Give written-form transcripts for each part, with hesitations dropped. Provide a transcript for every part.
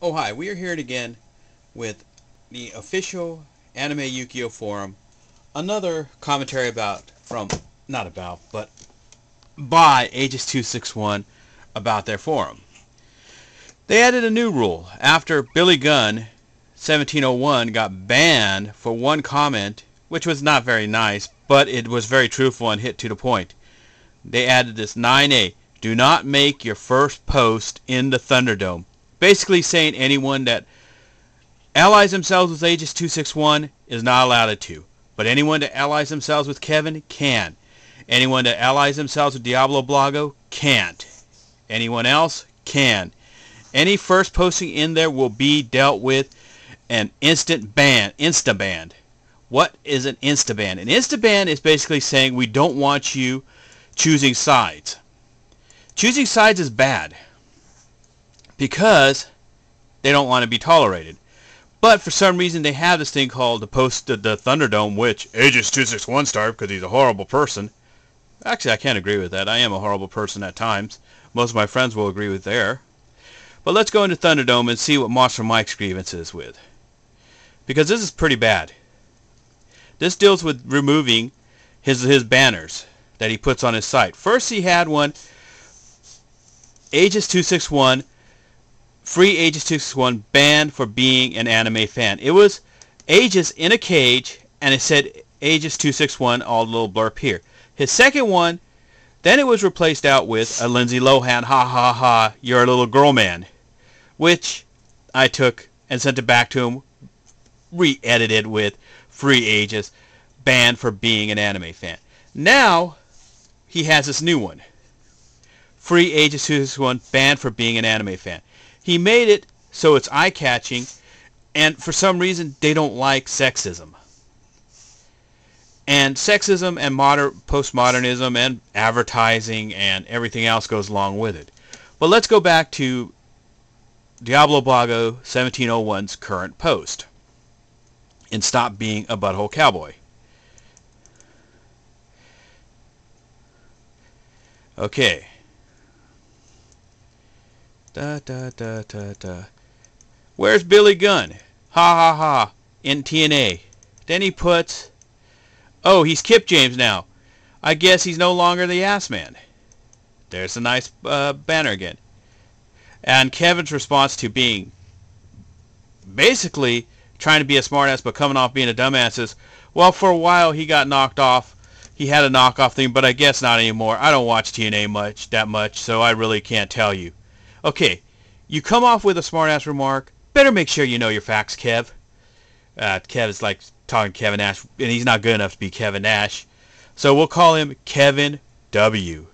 Oh hi, we are here again with the official Anime Yu-Gi-Oh forum. Another commentary about, but by Agis261 about their forum. They added a new rule. After Billy Gunn 1701 got banned for one comment, which was not very nice, but it was very truthful and hit to the point. They added this 9A. Do not make your first post in the Thunderdome. Basically saying anyone that allies themselves with Agis261 is not allowed to. But anyone that allies themselves with Kevin can. Anyone that allies themselves with Diablo Blago can't. Anyone else can. Any first posting in there will be dealt with an instant ban, insta-ban. What is an insta-ban? An insta-ban is basically saying we don't want you choosing sides. Choosing sides is bad because they don't want to be tolerated. But for some reason they have this thing called the Thunderdome, which Agis261 started because he's a horrible person. Actually, I can't agree with that. I am a horrible person at times. Most of my friends will agree with there. But let's go into Thunderdome and see what Monster Mike's grievance is with. Because this is pretty bad. This deals with removing his banners that he puts on his site. First he had one, Agis261, free Agis261 banned for being an anime fan. It was Agis in a cage, and it said Agis261, all the little blurb here. His second one, then it was replaced out with a Lindsay Lohan, ha ha ha, you're a little girl man. Which I took and sent it back to him, re-edited with free Agis, banned for being an anime fan. Now, he has this new one. Free Agis261, banned for being an anime fan. He made it so it's eye-catching, and for some reason they don't like sexism. And sexism and postmodernism and advertising and everything else goes along with it. But let's go back to Diablo Blago 1701's current post and stop being a Butthole Cowboy. Okay. Where's Billy Gunn? Ha ha ha. In TNA. Then he puts, oh, he's Kip James now. I guess he's no longer the ass man. There's a nice banner again. And Kevin's response to being basically trying to be a smartass but coming off being a dumbass is, well, for a while he got knocked off. He had a knockoff thing, but I guess not anymore. I don't watch TNA that much, so I really can't tell you. Okay, you come off with a smartass remark. Better make sure you know your facts, Kev. Kev is like talking Kevin Nash, and he's not good enough to be Kevin Nash. So we'll call him Kevin W.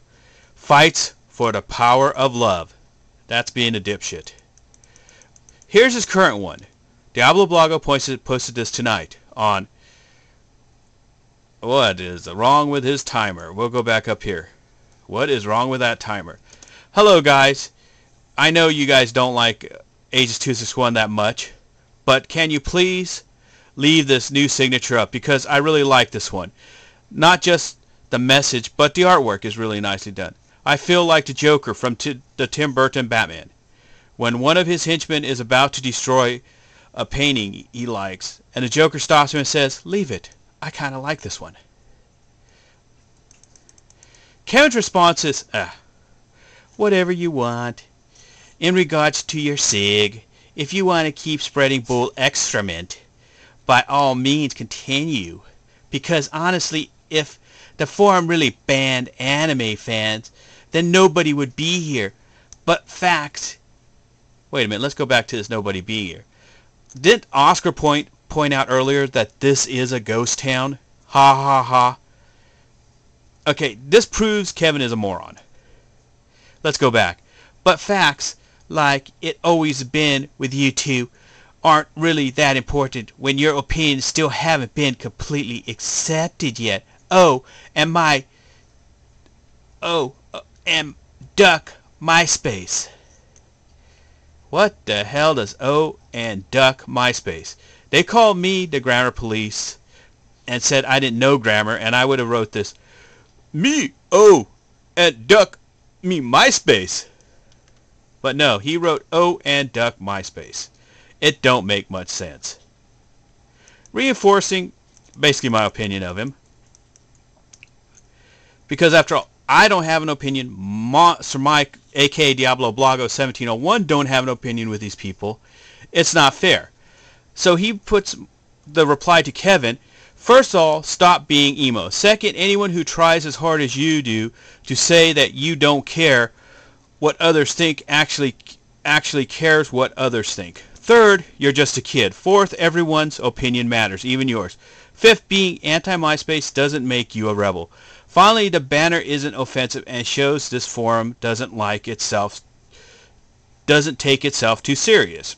Fights for the power of love. That's being a dipshit. Here's his current one. Diablo Blago posted this tonight on what is wrong with his timer. We'll go back up here. What is wrong with that timer? Hello, guys. I know you guys don't like Agis261 that much, but can you please leave this new signature up, because I really like this one. Not just the message, but the artwork is really nicely done. I feel like the Joker from the Tim Burton Batman. When one of his henchmen is about to destroy a painting he likes, and the Joker stops him and says, leave it. I kind of like this one. Kevin's response is, whatever you want. In regards to your sig, if you want to keep spreading bull excrement, by all means continue. Because honestly, if the forum really banned anime fans, then nobody would be here. But facts. Wait a minute, let's go back to this nobody being here. Didn't Oscar point out earlier that this is a ghost town? Ha ha ha. Okay, this proves Kevin is a moron. Let's go back. But facts, like it always been with you two, aren't really that important when your opinions still haven't been completely accepted yet. Oh, and duck MySpace. What the hell does O and duck MySpace? They called me the grammar police and said I didn't know grammar, and I would have wrote this. Me, oh, and duck me MySpace. But no, he wrote "Oh, and duck MySpace." It don't make much sense. Reinforcing basically my opinion of him. Because after all, I don't have an opinion. Sir Mike, aka Diablo Blago 1701, don't have an opinion with these people. It's not fair. So he puts the reply to Kevin: first of all, stop being emo. Second, anyone who tries as hard as you do to say that you don't care what others think actually cares what others think. Third, you're just a kid. Fourth, everyone's opinion matters, even yours. Fifth, being anti-MySpace doesn't make you a rebel. Finally, the banner isn't offensive and shows this forum doesn't take itself too serious.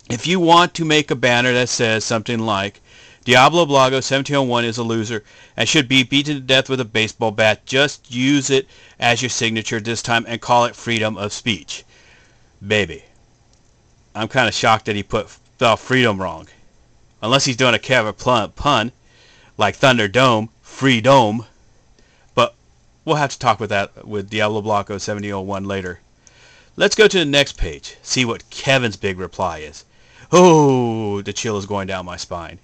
If you want to make a banner that says something like Diablo Blago 1701 is a loser and should be beaten to death with a baseball bat, just use it as your signature this time and call it freedom of speech. Baby. I'm kind of shocked that he spelled freedom wrong. Unless he's doing a clever pun like Thunderdome, Freedome. But we'll have to talk with that with Diablo Blago 1701 later. Let's go to the next page. See what Kevin's big reply is. Oh, the chill is going down my spine.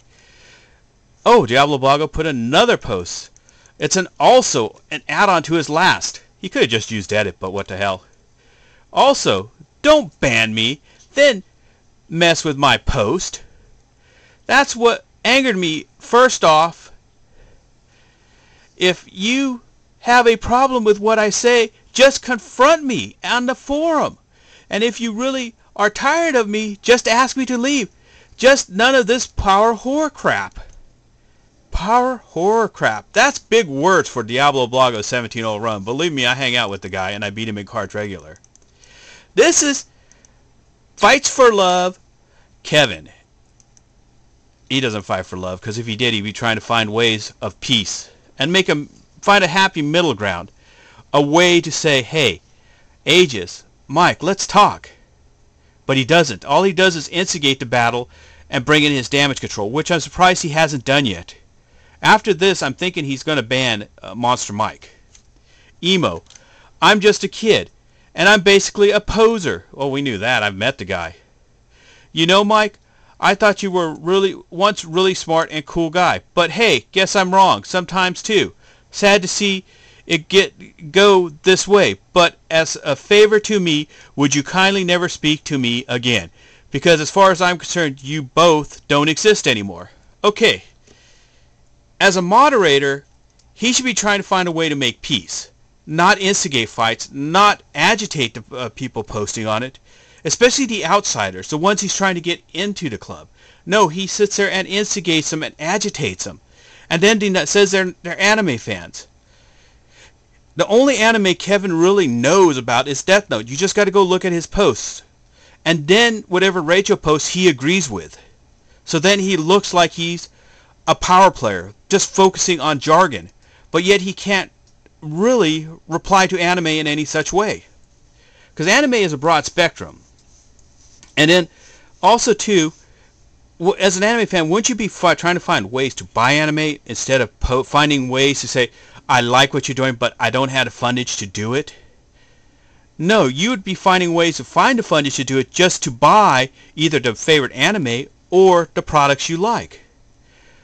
Oh, Diablo Blago put another post. It's also an add-on to his last. He could have just used edit, but what the hell. Also, don't ban me, then mess with my post. That's what angered me. First off, if you have a problem with what I say, just confront me on the forum. And if you really are tired of me, just ask me to leave. Just none of this power whore crap. Power whore crap. That's big words for Diablo Blago 1701. Believe me, I hang out with the guy and I beat him in cards regular. This is Fights for Love Kevin. He doesn't fight for love, because if he did, he'd be trying to find ways of peace and find a happy middle ground. A way to say, hey, Agis, Mike, let's talk. But he doesn't. All he does is instigate the battle and bring in his damage control, which I'm surprised he hasn't done yet. After this, I'm thinking he's going to ban Monster Mike. Emo. I'm just a kid, and I'm basically a poser. Well, we knew that. I've met the guy. You know, Mike, I thought you were once really smart and cool guy. But hey, guess I'm wrong. Sometimes too. Sad to see it go this way. But as a favor to me, would you kindly never speak to me again? Because as far as I'm concerned, you both don't exist anymore. Okay. As a moderator, he should be trying to find a way to make peace. Not instigate fights. Not agitate the people posting on it. Especially the outsiders, the ones he's trying to get into the club. No, he sits there and instigates them and agitates them. And then says they're anime fans. The only anime Kevin really knows about is Death Note. You just got to go look at his posts. And then whatever Rachel posts, he agrees with. So then he looks like he's a power player, just focusing on jargon. But yet he can't really reply to anime in any such way. Because anime is a broad spectrum. And then, also too, as an anime fan, wouldn't you be trying to find ways to buy anime instead of finding ways to say, I like what you're doing, but I don't have the fundage to do it? No, you would be finding ways to find the fundage to do it just to buy either the favorite anime or the products you like.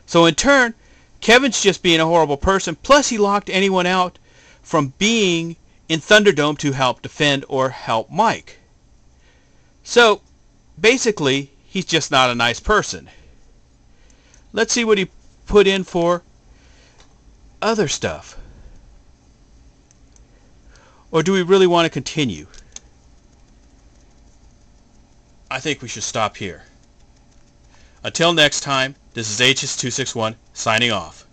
So in turn, Kevin's just being a horrible person, plus he locked anyone out from being in Thunderdome to help defend or help Mike. So, basically, he's just not a nice person. Let's see what he put in for other stuff. Or do we really want to continue? I think we should stop here. Until next time, this is Agis261 signing off.